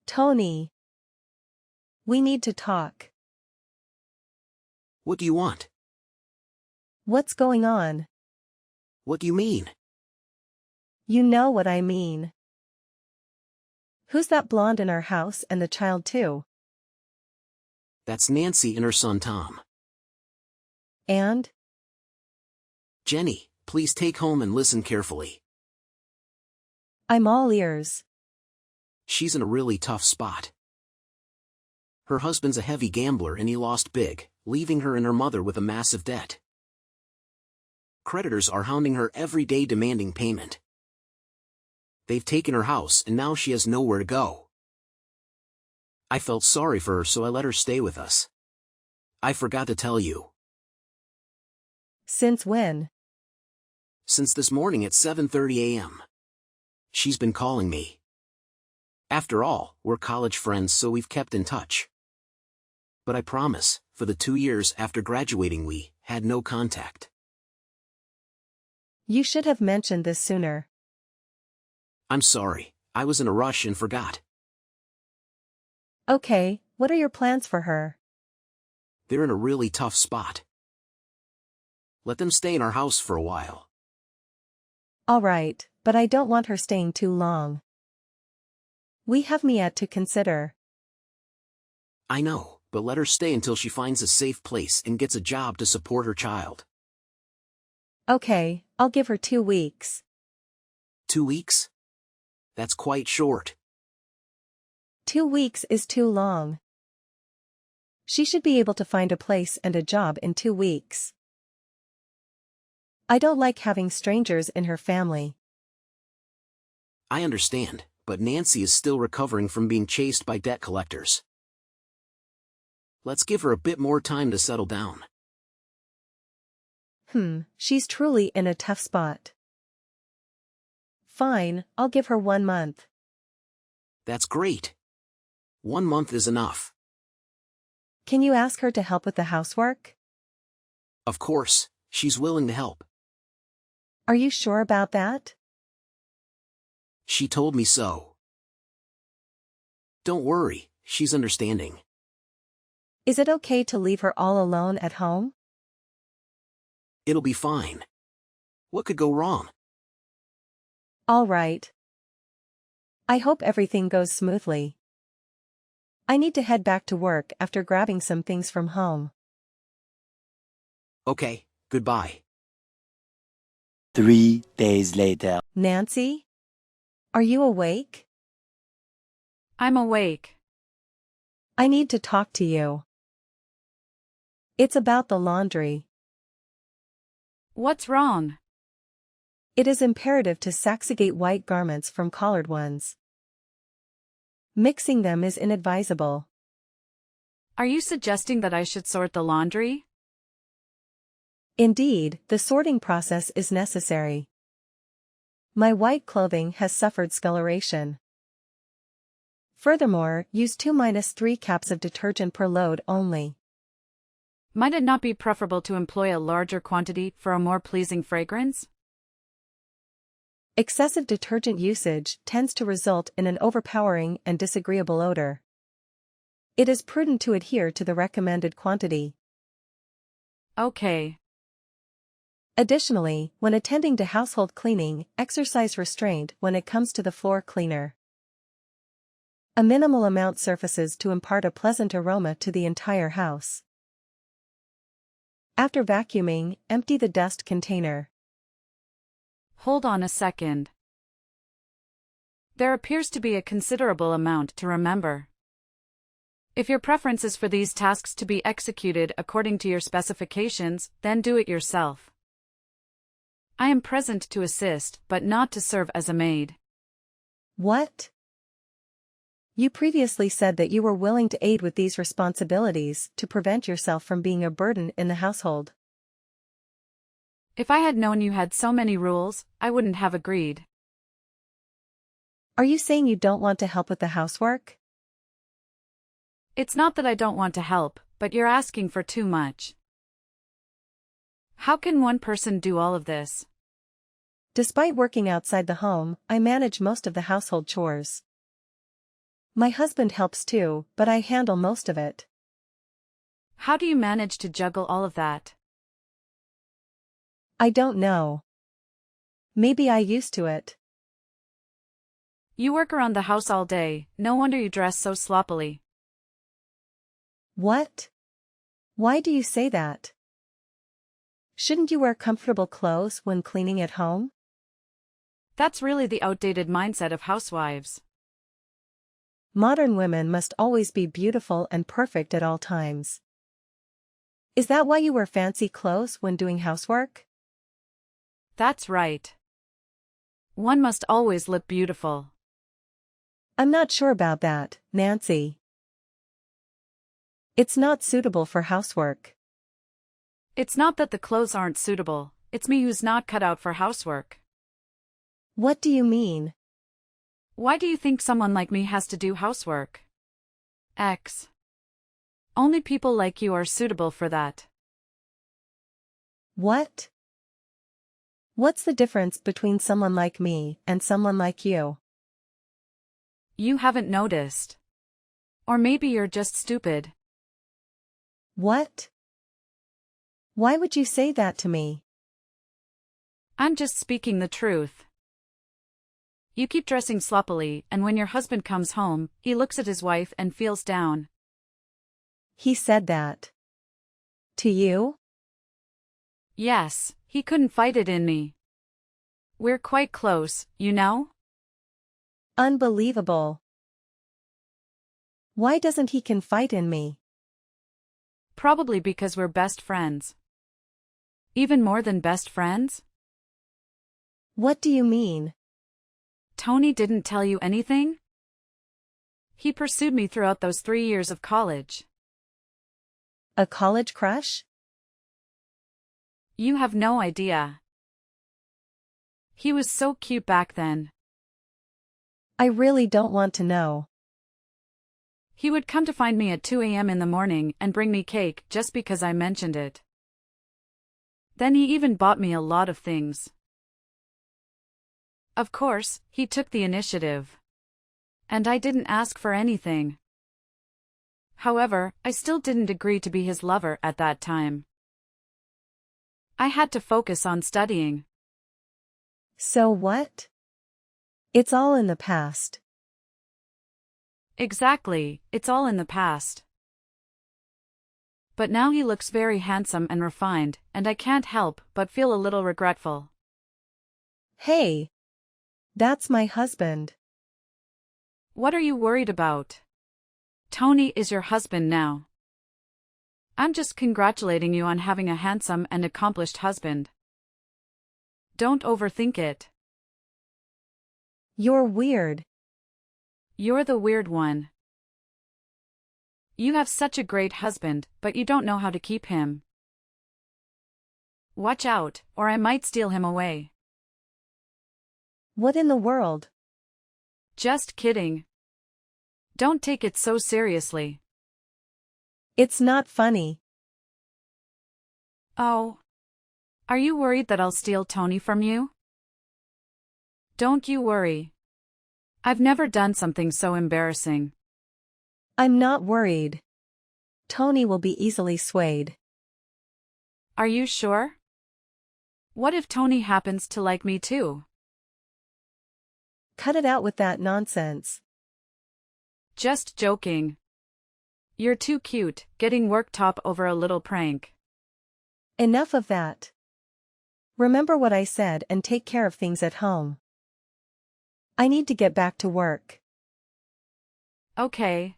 Tony, we need to talk. What do you want? What's going on? What do you mean? You know what I mean. Who's that blonde in our house and the child too? That's Nancy and her son Tom. And? Jenny, please take home and listen carefully. I'm all ears. She's in a really tough spot. Her husband's a heavy gambler and he lost big, leaving her and her mother with a massive debt. Creditors are hounding her every day demanding payment. They've taken her house and now she has nowhere to go. I felt sorry for her so I let her stay with us. I forgot to tell you. Since when? Since this morning at 7:30 a.m. She's been calling me. After all, we're college friends so we've kept in touch. But I promise, for the 2 years after graduating we had no contact. You should have mentioned this sooner. I'm sorry, I was in a rush and forgot. Okay, what are your plans for her? They're in a really tough spot. Let them stay in our house for a while. All right, but I don't want her staying too long. We have Mia to consider. I know, but let her stay until she finds a safe place and gets a job to support her child. Okay, I'll give her 2 weeks. 2 weeks? That's quite short. 2 weeks is too long. She should be able to find a place and a job in 2 weeks. I don't like having strangers in her family. I understand, but Nancy is still recovering from being chased by debt collectors. Let's give her a bit more time to settle down. She's truly in a tough spot. Fine, I'll give her 1 month. That's great. 1 month is enough. Can you ask her to help with the housework? Of course, she's willing to help. Are you sure about that? She told me so. Don't worry, she's understanding. Is it okay to leave her all alone at home? It'll be fine. What could go wrong? All right. I hope everything goes smoothly. I need to head back to work after grabbing some things from home. Okay, goodbye. 3 days later. Nancy? Are you awake? I'm awake. I need to talk to you. It's about the laundry. What's wrong? It is imperative to segregate white garments from colored ones. Mixing them is inadvisable. Are you suggesting that I should sort the laundry? Indeed, the sorting process is necessary. My white clothing has suffered scoloration. Furthermore, use 2-3 cups of detergent per load only. Might it not be preferable to employ a larger quantity for a more pleasing fragrance? Excessive detergent usage tends to result in an overpowering and disagreeable odor. It is prudent to adhere to the recommended quantity. Okay. Additionally, when attending to household cleaning, exercise restraint when it comes to the floor cleaner. A minimal amount suffices to impart a pleasant aroma to the entire house. After vacuuming, empty the dust container. Hold on a second. There appears to be a considerable amount to remember. If your preference is for these tasks to be executed according to your specifications, then do it yourself. I am present to assist, but not to serve as a maid. What? You previously said that you were willing to aid with these responsibilities to prevent yourself from being a burden in the household. If I had known you had so many rules, I wouldn't have agreed. Are you saying you don't want to help with the housework? It's not that I don't want to help, but you're asking for too much. How can one person do all of this? Despite working outside the home, I manage most of the household chores. My husband helps too, but I handle most of it. How do you manage to juggle all of that? I don't know. Maybe I used to it. You work around the house all day, no wonder you dress so sloppily. What? Why do you say that? Shouldn't you wear comfortable clothes when cleaning at home? That's really the outdated mindset of housewives. Modern women must always be beautiful and perfect at all times. Is that why you wear fancy clothes when doing housework? That's right. One must always look beautiful. I'm not sure about that, Nancy. It's not suitable for housework. It's not that the clothes aren't suitable, it's me who's not cut out for housework. What do you mean? Why do you think someone like me has to do housework? X. Only people like you are suitable for that. What? What's the difference between someone like me and someone like you? You haven't noticed. Or maybe you're just stupid. What? Why would you say that to me? I'm just speaking the truth. You keep dressing sloppily, and when your husband comes home, he looks at his wife and feels down. He said that. To you? Yes, he couldn't fight it in me. We're quite close, you know? Unbelievable. Why doesn't he confide in me? Probably because we're best friends. Even more than best friends? What do you mean? Tony didn't tell you anything? He pursued me throughout those 3 years of college. A college crush? You have no idea. He was so cute back then. I really don't want to know. He would come to find me at 2 a.m. in the morning and bring me cake just because I mentioned it. Then he even bought me a lot of things. Of course, he took the initiative. And I didn't ask for anything. However, I still didn't agree to be his lover at that time. I had to focus on studying. So what? It's all in the past. Exactly, it's all in the past. But now he looks very handsome and refined, and I can't help but feel a little regretful. Hey! That's my husband. What are you worried about? Tony is your husband now. I'm just congratulating you on having a handsome and accomplished husband. Don't overthink it. You're weird. You're the weird one. You have such a great husband, but you don't know how to keep him. Watch out, or I might steal him away. What in the world? Just kidding. Don't take it so seriously. It's not funny. Oh. Are you worried that I'll steal Tony from you? Don't you worry. I've never done something so embarrassing. I'm not worried. Tony will be easily swayed. Are you sure? What if Tony happens to like me too? Cut it out with that nonsense. Just joking. You're too cute, getting worked up over a little prank. Enough of that. Remember what I said and take care of things at home. I need to get back to work. Okay.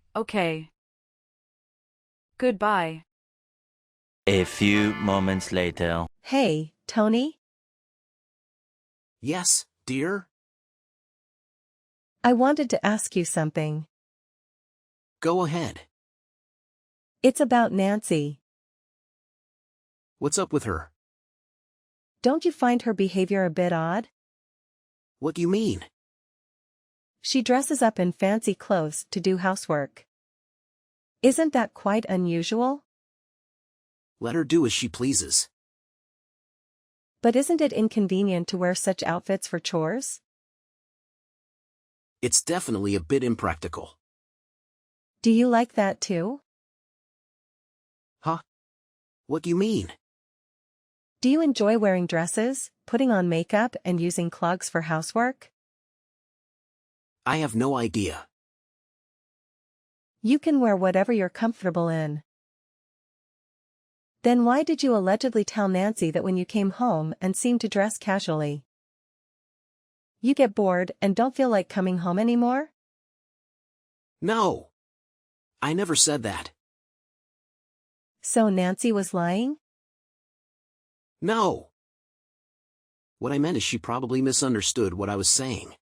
Goodbye. A few moments later. Hey, Tony? Yes, dear? I wanted to ask you something. Go ahead. It's about Nancy. What's up with her? Don't you find her behavior a bit odd? What do you mean? She dresses up in fancy clothes to do housework. Isn't that quite unusual? Let her do as she pleases. But isn't it inconvenient to wear such outfits for chores? It's definitely a bit impractical. Do you like that too? Huh? What do you mean? Do you enjoy wearing dresses, putting on makeup and using clogs for housework? I have no idea. You can wear whatever you're comfortable in. Then why did you allegedly tell Nancy that when you came home and seemed to dress casually? You get bored and don't feel like coming home anymore? No. I never said that. So Nancy was lying? No. What I meant is she probably misunderstood what I was saying.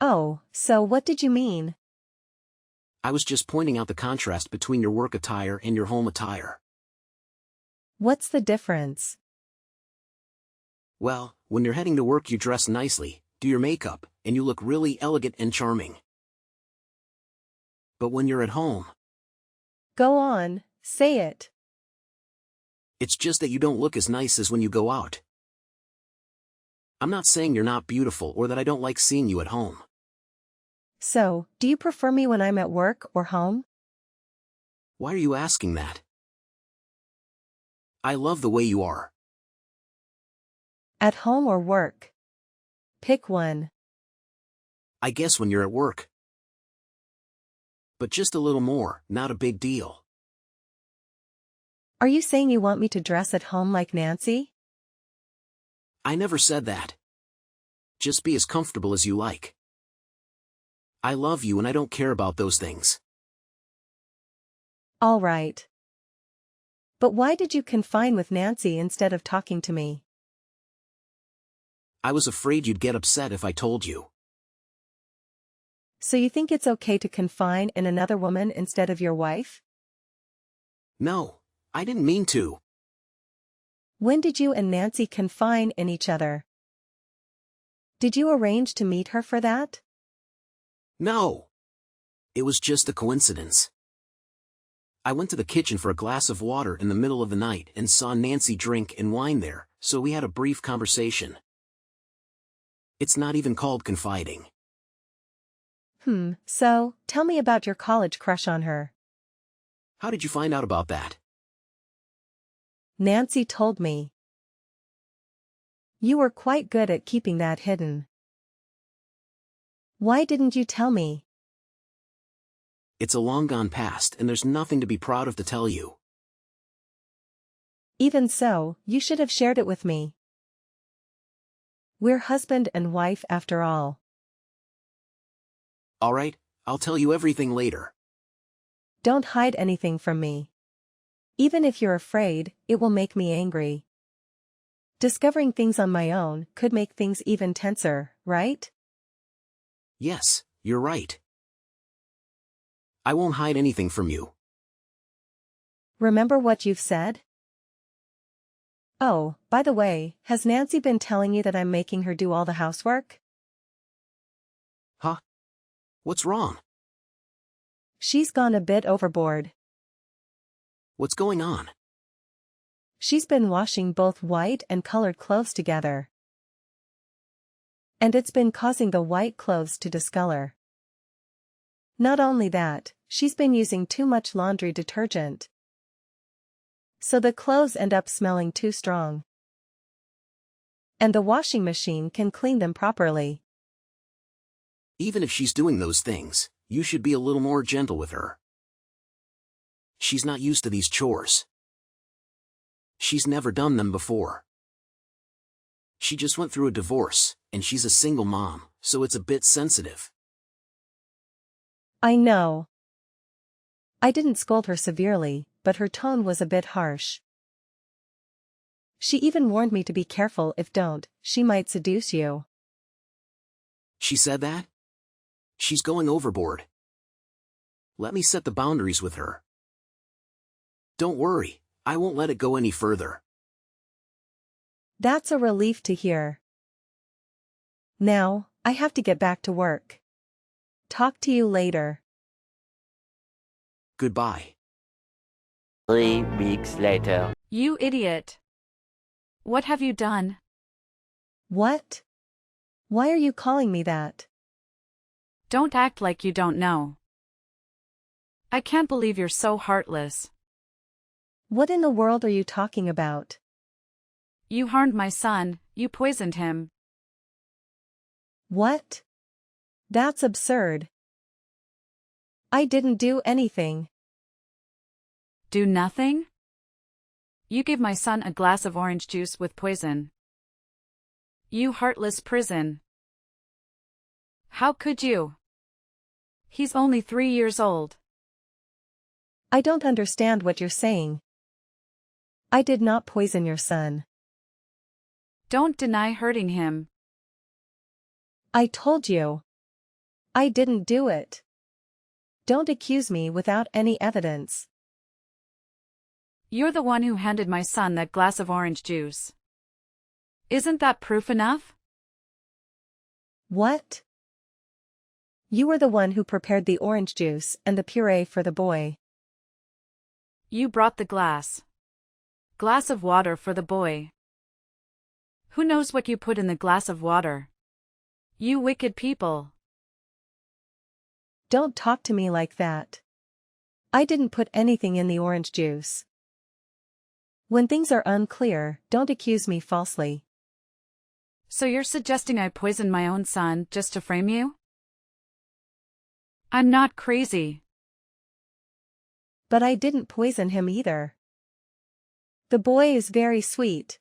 Oh, so what did you mean? I was just pointing out the contrast between your work attire and your home attire. What's the difference? Well, when you're heading to work you dress nicely, do your makeup, and you look really elegant and charming. But when you're at home, Go on, say it. it's just that you don't look as nice as when you go out. I'm not saying you're not beautiful or that I don't like seeing you at home. So, do you prefer me when I'm at work or home? Why are you asking that? I love the way you are. At home or work? Pick one. I guess when you're at work. But just a little more, not a big deal. Are you saying you want me to dress at home like Nancy? I never said that. Just be as comfortable as you like. I love you and I don't care about those things. All right. But why did you confine with Nancy instead of talking to me? I was afraid you'd get upset if I told you. So you think it's okay to confine in another woman instead of your wife? No, I didn't mean to. When did you and Nancy confine in each other? Did you arrange to meet her for that? No. It was just a coincidence. I went to the kitchen for a glass of water in the middle of the night and saw Nancy drink and wine there, so we had a brief conversation. It's not even called confiding. So, tell me about your college crush on her. How did you find out about that? Nancy told me. You were quite good at keeping that hidden. Why didn't you tell me? It's a long gone past and there's nothing to be proud of to tell you. Even so, you should have shared it with me. We're husband and wife after all. All right, I'll tell you everything later. Don't hide anything from me. Even if you're afraid, it will make me angry. Discovering things on my own could make things even tenser, right? Yes, you're right. I won't hide anything from you. Remember what you've said? Oh, by the way, has Nancy been telling you that I'm making her do all the housework? Huh? What's wrong? She's gone a bit overboard. What's going on? She's been washing both white and colored clothes together. And it's been causing the white clothes to discolor. Not only that, she's been using too much laundry detergent. So the clothes end up smelling too strong. And the washing machine can clean them properly. Even if she's doing those things, you should be a little more gentle with her. She's not used to these chores. She's never done them before. She just went through a divorce, and she's a single mom, so it's a bit sensitive. I know. I didn't scold her severely, but her tone was a bit harsh. She even warned me to be careful if don't, she might seduce you. She said that? She's going overboard. Let me set the boundaries with her. Don't worry, I won't let it go any further. That's a relief to hear. Now, I have to get back to work. Talk to you later. Goodbye. 3 weeks later. You idiot. What have you done? What? Why are you calling me that? Don't act like you don't know. I can't believe you're so heartless. What in the world are you talking about? You harmed my son, you poisoned him. What? That's absurd. I didn't do anything. Do nothing? You gave my son a glass of orange juice with poison. You heartless prison. How could you? He's only 3 years old. I don't understand what you're saying. I did not poison your son. Don't deny hurting him. I told you. I didn't do it. Don't accuse me without any evidence. You're the one who handed my son that glass of orange juice. Isn't that proof enough? What? You were the one who prepared the orange juice and the puree for the boy. You brought the glass. Glass of water for the boy. Who knows what you put in the glass of water? You wicked people. Don't talk to me like that. I didn't put anything in the orange juice. When things are unclear, don't accuse me falsely. So you're suggesting I poisoned my own son just to frame you? I'm not crazy. But I didn't poison him either. The boy is very sweet.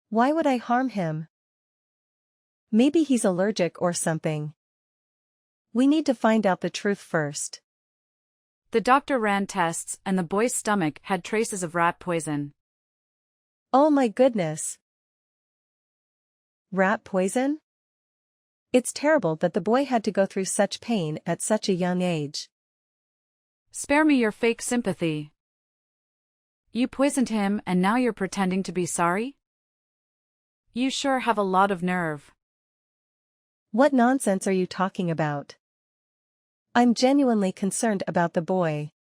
Why would I harm him? Maybe he's allergic or something. We need to find out the truth first. The doctor ran tests and the boy's stomach had traces of rat poison. Oh my goodness. Rat poison? It's terrible that the boy had to go through such pain at such a young age. Spare me your fake sympathy. You poisoned him and now you're pretending to be sorry? You sure have a lot of nerve. What nonsense are you talking about? I'm genuinely concerned about the boy.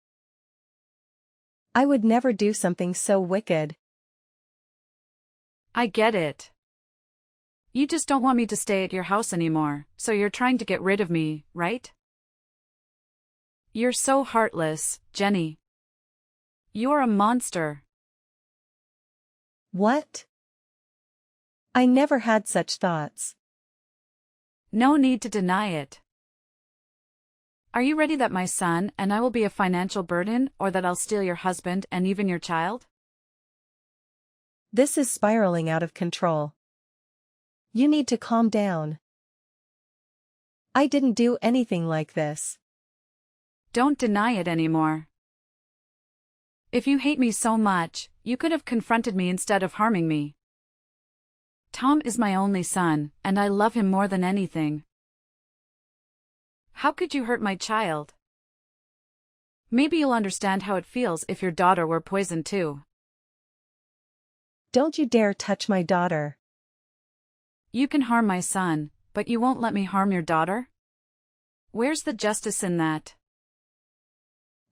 I would never do something so wicked. I get it. You just don't want me to stay at your house anymore, so you're trying to get rid of me, right? You're so heartless, Jenny. You're a monster. What? I never had such thoughts. No need to deny it. Are you ready that my son and I will be a financial burden, or that I'll steal your husband and even your child? This is spiraling out of control. You need to calm down. I didn't do anything like this. Don't deny it anymore. If you hate me so much, you could have confronted me instead of harming me. Tom is my only son, and I love him more than anything. How could you hurt my child? Maybe you'll understand how it feels if your daughter were poisoned too. Don't you dare touch my daughter. You can harm my son, but you won't let me harm your daughter? Where's the justice in that?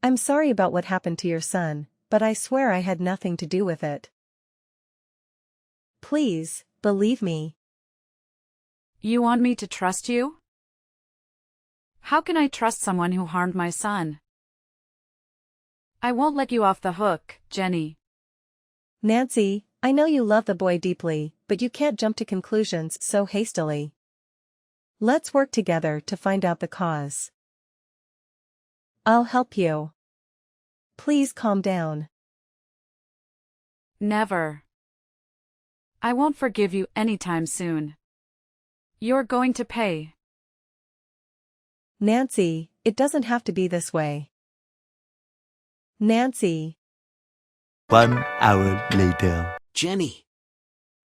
I'm sorry about what happened to your son, but I swear I had nothing to do with it. Please, believe me. You want me to trust you? How can I trust someone who harmed my son? I won't let you off the hook, Jenny. Nancy, I know you love the boy deeply, but you can't jump to conclusions so hastily. Let's work together to find out the cause. I'll help you. Please calm down. Never. I won't forgive you anytime soon. You're going to pay. Nancy, it doesn't have to be this way. Nancy. 1 hour later. Jenny!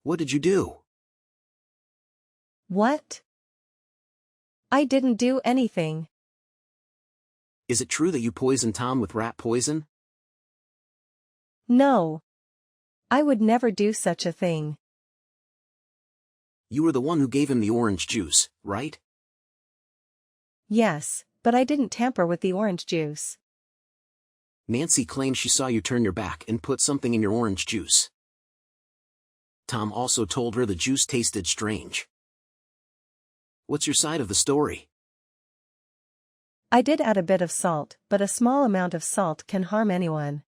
What did you do? What? I didn't do anything. Is it true that you poisoned Tom with rat poison? No. I would never do such a thing. You were the one who gave him the orange juice, right? Yes, but I didn't tamper with the orange juice. Nancy claimed she saw you turn your back and put something in your orange juice. Tom also told her the juice tasted strange. What's your side of the story? I did add a bit of salt, but a small amount of salt can harm anyone.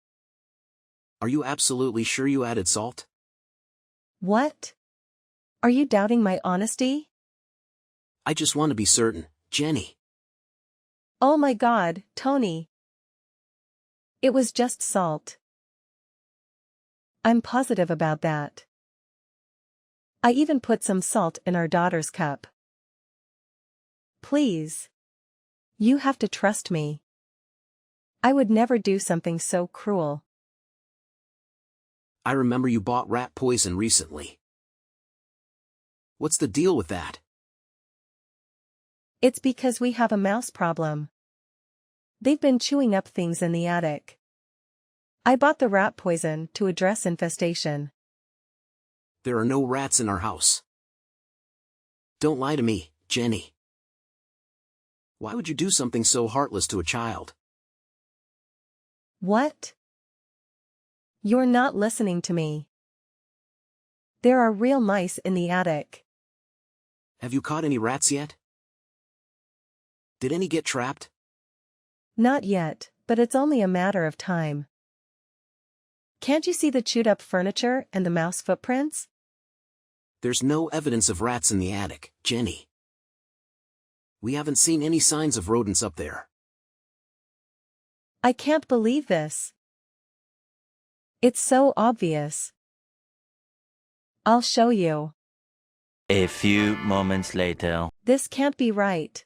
Are you absolutely sure you added salt? What? Are you doubting my honesty? I just want to be certain, Jenny. Oh my God, Tony. It was just salt. I'm positive about that. I even put some salt in our daughter's cup. Please. You have to trust me. I would never do something so cruel. I remember you bought rat poison recently. What's the deal with that? It's because we have a mouse problem. They've been chewing up things in the attic. I bought the rat poison to address infestation. There are no rats in our house. Don't lie to me, Jenny. Why would you do something so heartless to a child? What? You're not listening to me. There are real mice in the attic. Have you caught any rats yet? Did any get trapped? Not yet, but it's only a matter of time. Can't you see the chewed up furniture and the mouse footprints? There's no evidence of rats in the attic, Jenny. We haven't seen any signs of rodents up there. I can't believe this. It's so obvious. I'll show you. A few moments later. This can't be right.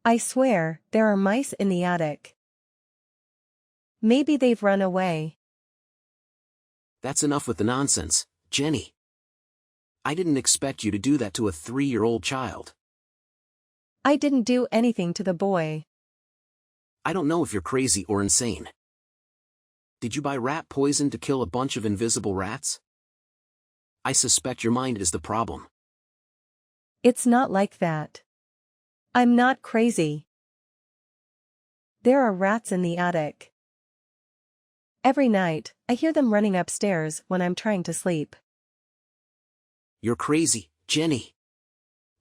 I swear, there are mice in the attic. Maybe they've run away. That's enough with the nonsense, Jenny. I didn't expect you to do that to a 3-year-old child. I didn't do anything to the boy. I don't know if you're crazy or insane. Did you buy rat poison to kill a bunch of invisible rats? I suspect your mind is the problem. It's not like that. I'm not crazy. There are rats in the attic. Every night, I hear them running upstairs when I'm trying to sleep. You're crazy, Jenny.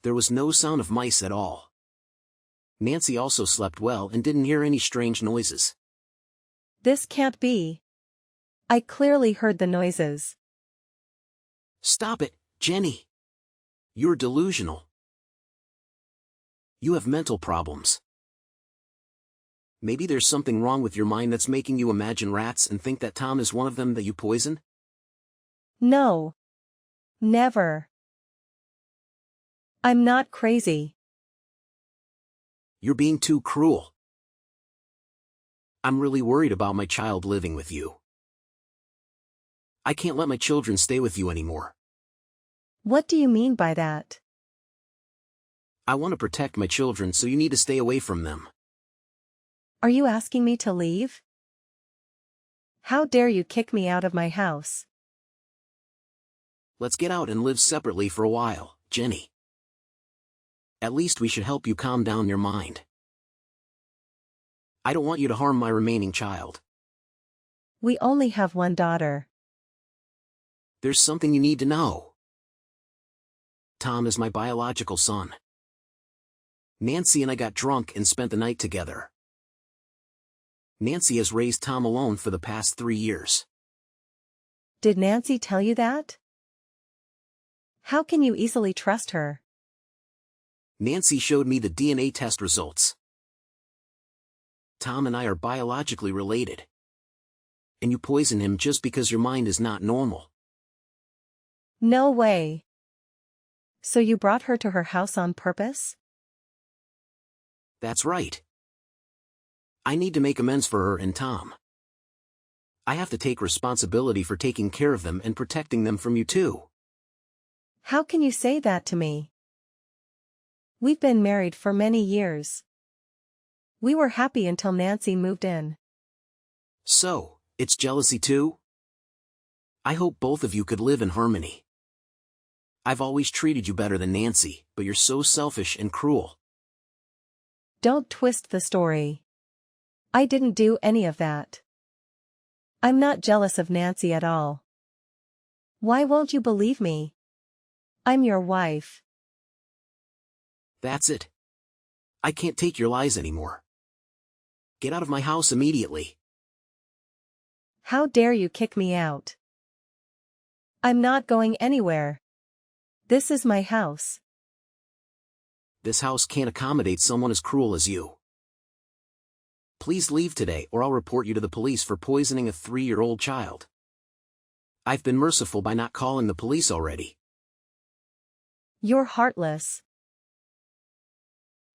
There was no sound of mice at all. Nancy also slept well and didn't hear any strange noises. This can't be. I clearly heard the noises. Stop it, Jenny. You're delusional. You have mental problems. Maybe there's something wrong with your mind that's making you imagine rats and think that Tom is one of them that you poison? No. Never. I'm not crazy. You're being too cruel. I'm really worried about my child living with you. I can't let my children stay with you anymore. What do you mean by that? I want to protect my children, so you need to stay away from them. Are you asking me to leave? How dare you kick me out of my house? Let's get out and live separately for a while, Jenny. At least we should help you calm down your mind. I don't want you to harm my remaining child. We only have one daughter. There's something you need to know. Tom is my biological son. Nancy and I got drunk and spent the night together. Nancy has raised Tom alone for the past 3 years. Did Nancy tell you that? How can you easily trust her? Nancy showed me the DNA test results. Tom and I are biologically related. And you poison him just because your mind is not normal. No way. So you brought her to her house on purpose? That's right. I need to make amends for her and Tom. I have to take responsibility for taking care of them and protecting them from you too. How can you say that to me? We've been married for many years. We were happy until Nancy moved in. So, it's jealousy too? I hope both of you could live in harmony. I've always treated you better than Nancy, but you're so selfish and cruel. Don't twist the story. I didn't do any of that. I'm not jealous of Nancy at all. Why won't you believe me? I'm your wife. That's it. I can't take your lies anymore. Get out of my house immediately. How dare you kick me out? I'm not going anywhere. This is my house. This house can't accommodate someone as cruel as you. Please leave today or I'll report you to the police for poisoning a 3-year-old child. I've been merciful by not calling the police already. You're heartless.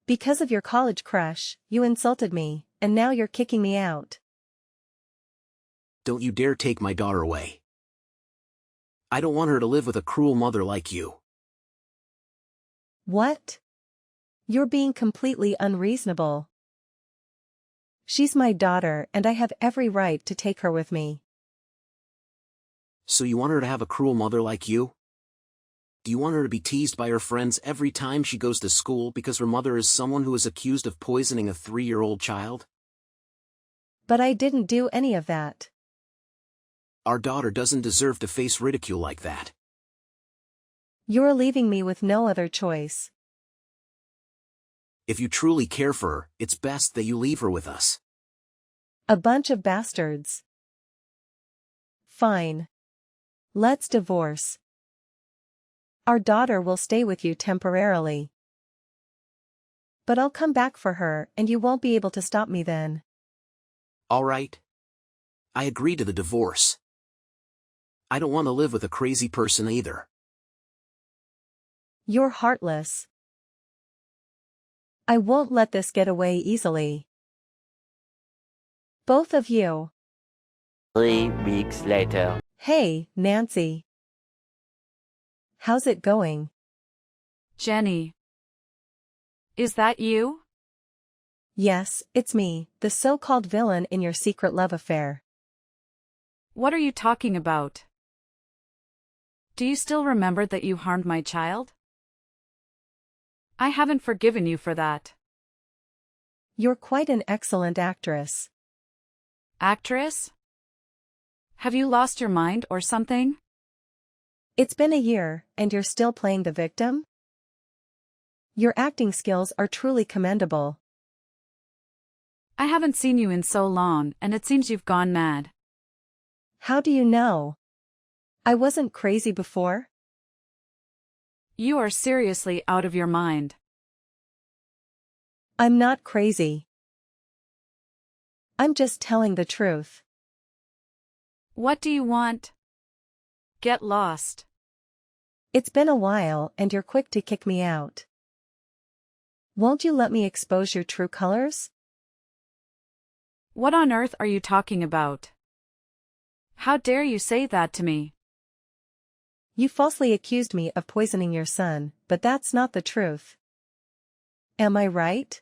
Because of your college crush, you insulted me, and now you're kicking me out. Don't you dare take my daughter away. I don't want her to live with a cruel mother like you. What? You're being completely unreasonable. She's my daughter and I have every right to take her with me. So you want her to have a cruel mother like you? Do you want her to be teased by her friends every time she goes to school because her mother is someone who is accused of poisoning a 3-year-old child? But I didn't do any of that. Our daughter doesn't deserve to face ridicule like that. You're leaving me with no other choice. If you truly care for her, it's best that you leave her with us. A bunch of bastards. Fine. Let's divorce. Our daughter will stay with you temporarily. But I'll come back for her and you won't be able to stop me then. All right. I agree to the divorce. I don't want to live with a crazy person either. You're heartless. I won't let this get away easily. Both of you. 3 weeks later. Hey, Nancy. How's it going? Jenny. Is that you? Yes, it's me, the so-called villain in your secret love affair. What are you talking about? Do you still remember that you harmed my child? I haven't forgiven you for that. You're quite an excellent actress. Actress? Have you lost your mind or something? It's been a year, and you're still playing the victim? Your acting skills are truly commendable. I haven't seen you in so long, and it seems you've gone mad. How do you know? I wasn't crazy before? You are seriously out of your mind. I'm not crazy. I'm just telling the truth. What do you want? Get lost. It's been a while and you're quick to kick me out. Won't you let me expose your true colors? What on earth are you talking about? How dare you say that to me? You falsely accused me of poisoning your son, but that's not the truth. Am I right?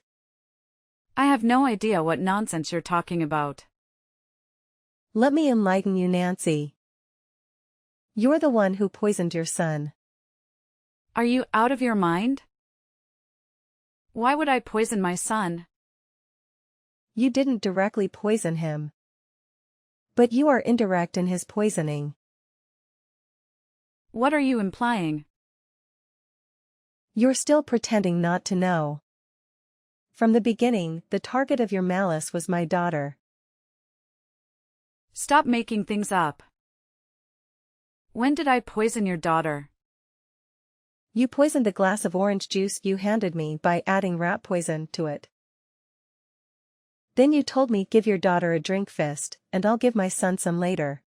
I have no idea what nonsense you're talking about. Let me enlighten you, Nancy. You're the one who poisoned your son. Are you out of your mind? Why would I poison my son? You didn't directly poison him. But you are indirect in his poisoning. What are you implying? You're still pretending not to know. From the beginning, the target of your malice was my daughter. Stop making things up. When did I poison your daughter? You poisoned the glass of orange juice you handed me by adding rat poison to it. Then you told me give your daughter a drink fist, and I'll give my son some later.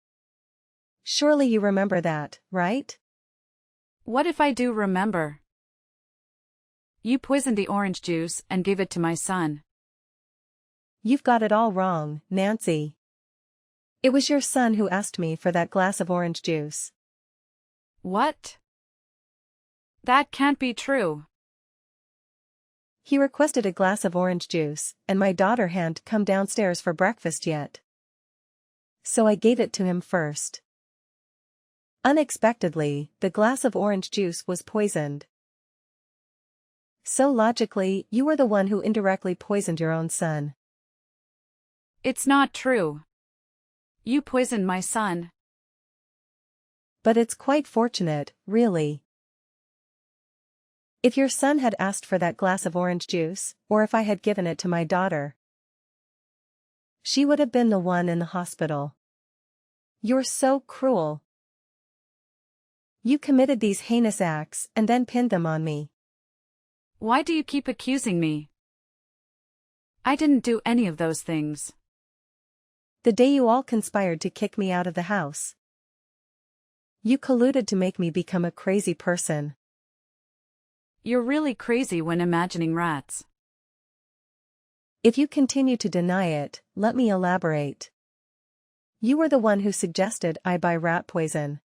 Surely you remember that, right? What if I do remember? You poisoned the orange juice and gave it to my son. You've got it all wrong, Nancy. It was your son who asked me for that glass of orange juice. What? That can't be true. He requested a glass of orange juice, and my daughter hadn't come downstairs for breakfast yet. So I gave it to him first. Unexpectedly, the glass of orange juice was poisoned. So logically, you were the one who indirectly poisoned your own son. It's not true. You poisoned my son. But it's quite fortunate, really. If your son had asked for that glass of orange juice, or if I had given it to my daughter, she would have been the one in the hospital. You're so cruel. You committed these heinous acts and then pinned them on me. Why do you keep accusing me? I didn't do any of those things. The day you all conspired to kick me out of the house. You colluded to make me become a crazy person. You're really crazy when imagining rats. If you continue to deny it, let me elaborate. You were the one who suggested I buy rat poison.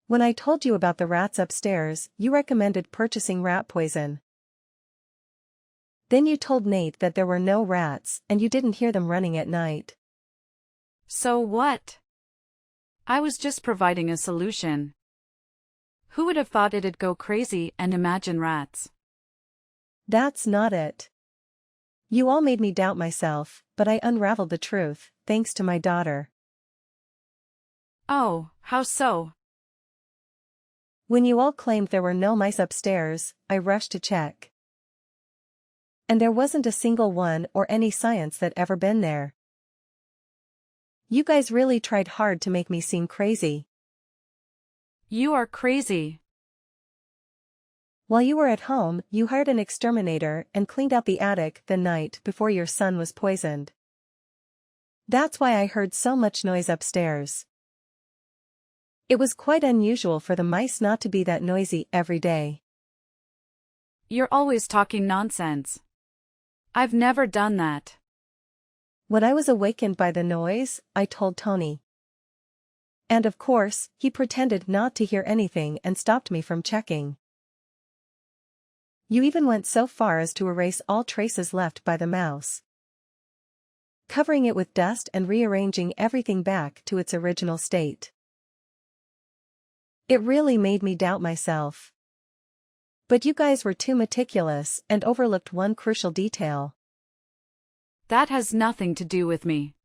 When I told you about the rats upstairs, you recommended purchasing rat poison. Then you told Nate that there were no rats and you didn't hear them running at night. So what? I was just providing a solution. Who would have thought it'd go crazy and imagine rats? That's not it. You all made me doubt myself, but I unraveled the truth, thanks to my daughter. Oh, how so? When you all claimed there were no mice upstairs, I rushed to check. And there wasn't a single one or any science that ever been there. You guys really tried hard to make me seem crazy. You are crazy. While you were at home, you hired an exterminator and cleaned out the attic the night before your son was poisoned. That's why I heard so much noise upstairs. It was quite unusual for the mice not to be that noisy every day. You're always talking nonsense. I've never done that. When I was awakened by the noise, I told Tony. And of course, he pretended not to hear anything and stopped me from checking. You even went so far as to erase all traces left by the mouse, covering it with dust and rearranging everything back to its original state. It really made me doubt myself. But you guys were too meticulous and overlooked one crucial detail. That has nothing to do with me.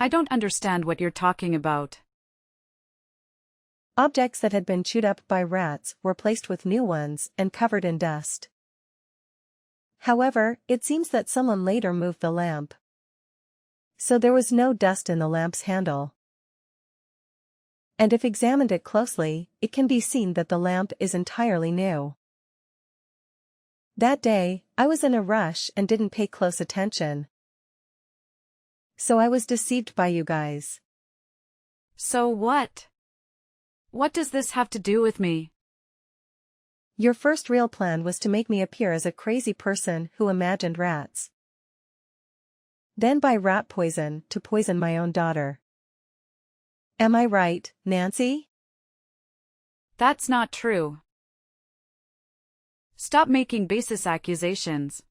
I don't understand what you're talking about. Objects that had been chewed up by rats were placed with new ones and covered in dust. However, it seems that someone later moved the lamp. So there was no dust in the lamp's handle. And if examined it closely, it can be seen that the lamp is entirely new. That day, I was in a rush and didn't pay close attention. So I was deceived by you guys. So what? What does this have to do with me? Your first real plan was to make me appear as a crazy person who imagined rats. Then buy rat poison to poison my own daughter. Am I right, Nancy? That's not true. Stop making baseless accusations.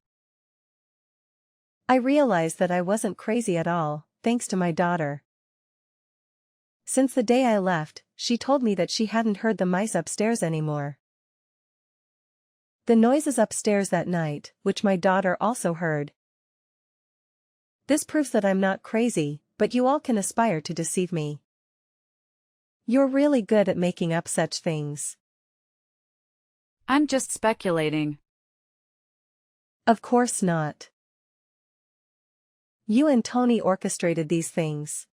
I realized that I wasn't crazy at all, thanks to my daughter. Since the day I left, she told me that she hadn't heard the mice upstairs anymore. The noises upstairs that night, which my daughter also heard. This proves that I'm not crazy, but you all can aspire to deceive me. You're really good at making up such things. I'm just speculating. Of course not. You and Tony orchestrated these things.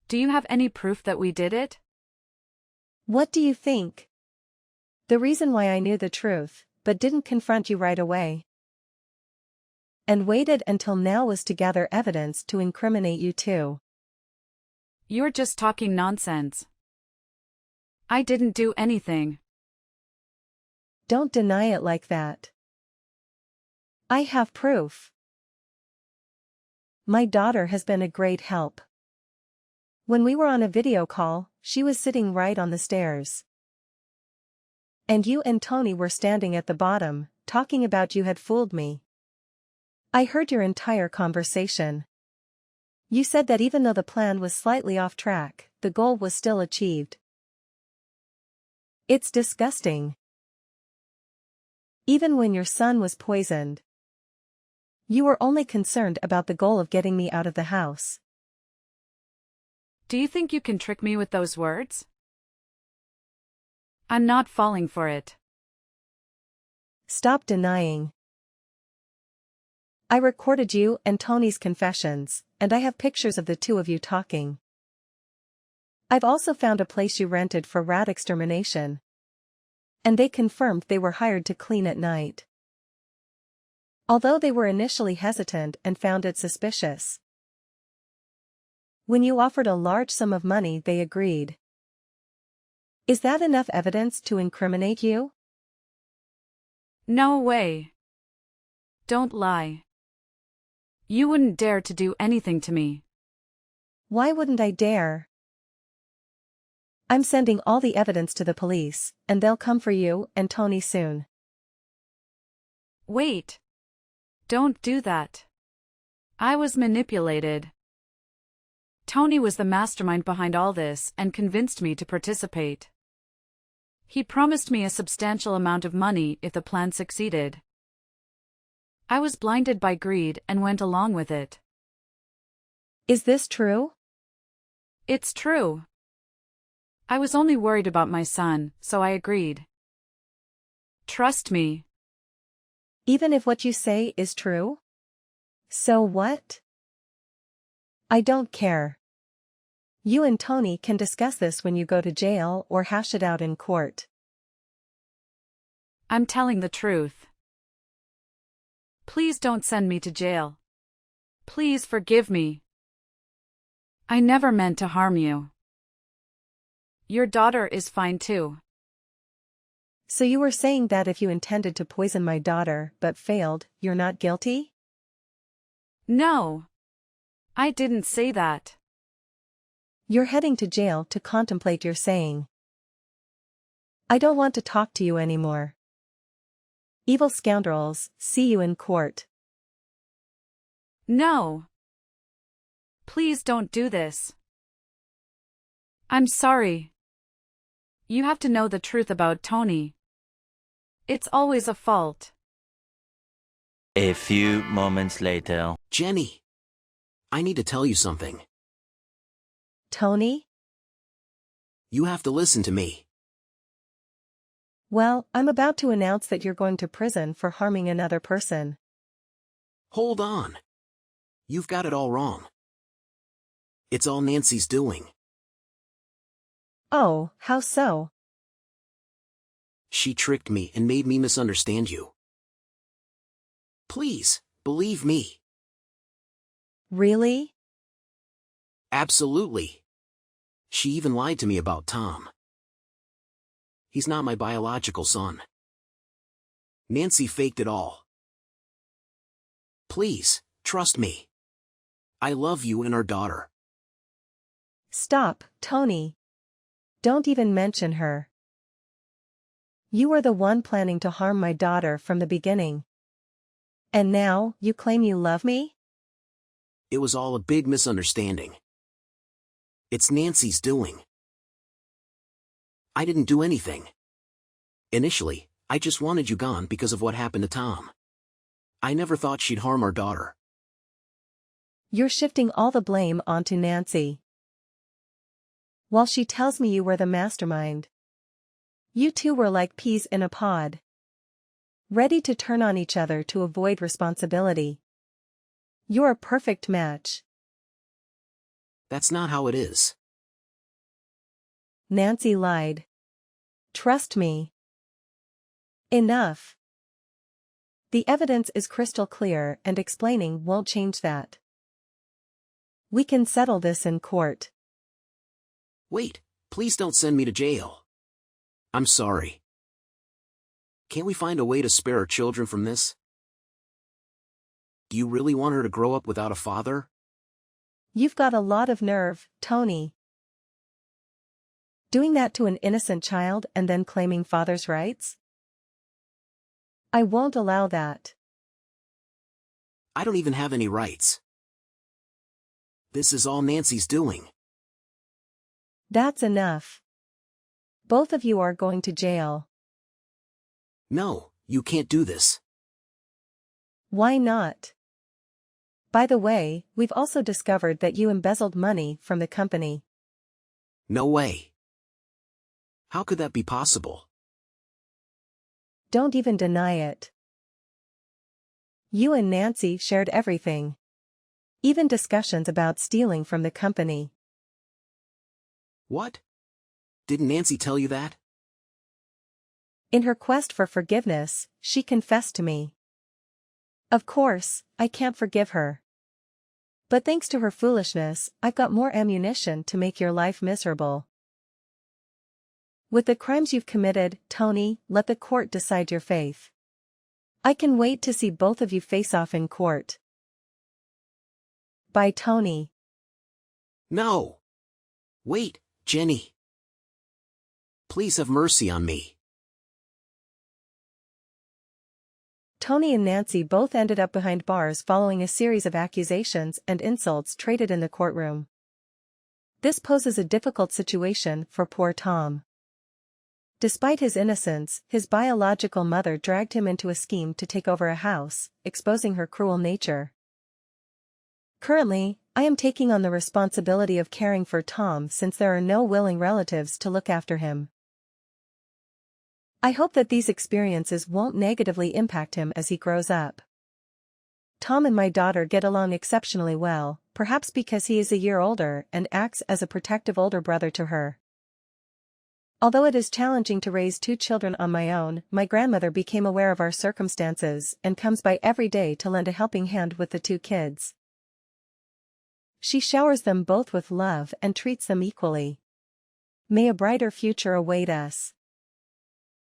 Do you have any proof that we did it? What do you think? The reason why I knew the truth, but didn't confront you right away, and waited until now was to gather evidence to incriminate you too. You're just talking nonsense. I didn't do anything. Don't deny it like that. I have proof. My daughter has been a great help. When we were on a video call, she was sitting right on the stairs. And you and Tony were standing at the bottom, talking about you had fooled me. I heard your entire conversation. You said that even though the plan was slightly off track, the goal was still achieved. It's disgusting. Even when your son was poisoned, you were only concerned about the goal of getting me out of the house. Do you think you can trick me with those words? I'm not falling for it. Stop denying. I recorded you and Tony's confessions, and I have pictures of the two of you talking. I've also found a place you rented for rat extermination. And they confirmed they were hired to clean at night. Although they were initially hesitant and found it suspicious. When you offered a large sum of money, they agreed. Is that enough evidence to incriminate you? No way. Don't lie. You wouldn't dare to do anything to me. Why wouldn't I dare? I'm sending all the evidence to the police, and they'll come for you and Tony soon. Wait. Don't do that. I was manipulated. Tony was the mastermind behind all this and convinced me to participate. He promised me a substantial amount of money if the plan succeeded. I was blinded by greed and went along with it. Is this true? It's true. I was only worried about my son, so I agreed. Trust me. Even if what you say is true? So what? I don't care. You and Tony can discuss this when you go to jail or hash it out in court. I'm telling the truth. Please don't send me to jail. Please forgive me. I never meant to harm you. Your daughter is fine too. So you were saying that if you intended to poison my daughter but failed, you're not guilty? No. I didn't say that. You're heading to jail to contemplate your saying. I don't want to talk to you anymore. Evil scoundrels, see you in court. No. Please don't do this. I'm sorry. You have to know the truth about Tony. It's always a fault. A few moments later. Jenny, I need to tell you something. Tony? You have to listen to me. Well, I'm about to announce that you're going to prison for harming another person. Hold on. You've got it all wrong. It's all Nancy's doing. Oh, how so? She tricked me and made me misunderstand you. Please, believe me. Really? Absolutely. She even lied to me about Tom. He's not my biological son. Nancy faked it all. Please, trust me. I love you and our daughter. Stop, Tony. Don't even mention her. You were the one planning to harm my daughter from the beginning. And now, you claim you love me? It was all a big misunderstanding. It's Nancy's doing. I didn't do anything. Initially, I just wanted you gone because of what happened to Tom. I never thought she'd harm our daughter. You're shifting all the blame onto Nancy. While she tells me you were the mastermind. You two were like peas in a pod. Ready to turn on each other to avoid responsibility. You're a perfect match. That's not how it is. Nancy lied. Trust me. Enough. The evidence is crystal clear and explaining won't change that. We can settle this in court. Wait, please don't send me to jail. I'm sorry. Can't we find a way to spare our children from this? Do you really want her to grow up without a father? You've got a lot of nerve, Tony. Doing that to an innocent child and then claiming father's rights? I won't allow that. I don't even have any rights. This is all Nancy's doing. That's enough. Both of you are going to jail. No, you can't do this. Why not? By the way, we've also discovered that you embezzled money from the company. No way. How could that be possible? Don't even deny it. You and Nancy shared everything. Even discussions about stealing from the company. What? Didn't Nancy tell you that? In her quest for forgiveness, she confessed to me. Of course, I can't forgive her. But thanks to her foolishness, I've got more ammunition to make your life miserable. With the crimes you've committed, Tony, let the court decide your fate. I can wait to see both of you face off in court. By Tony. No. Wait, Jenny. Please have mercy on me. Tony and Nancy both ended up behind bars following a series of accusations and insults traded in the courtroom. This poses a difficult situation for poor Tom. Despite his innocence, his biological mother dragged him into a scheme to take over a house, exposing her cruel nature. Currently, I am taking on the responsibility of caring for Tom since there are no willing relatives to look after him. I hope that these experiences won't negatively impact him as he grows up. Tom and my daughter get along exceptionally well, perhaps because he is a year older and acts as a protective older brother to her. Although it is challenging to raise 2 children on my own, my grandmother became aware of our circumstances and comes by every day to lend a helping hand with the 2 kids. She showers them both with love and treats them equally. May a brighter future await us.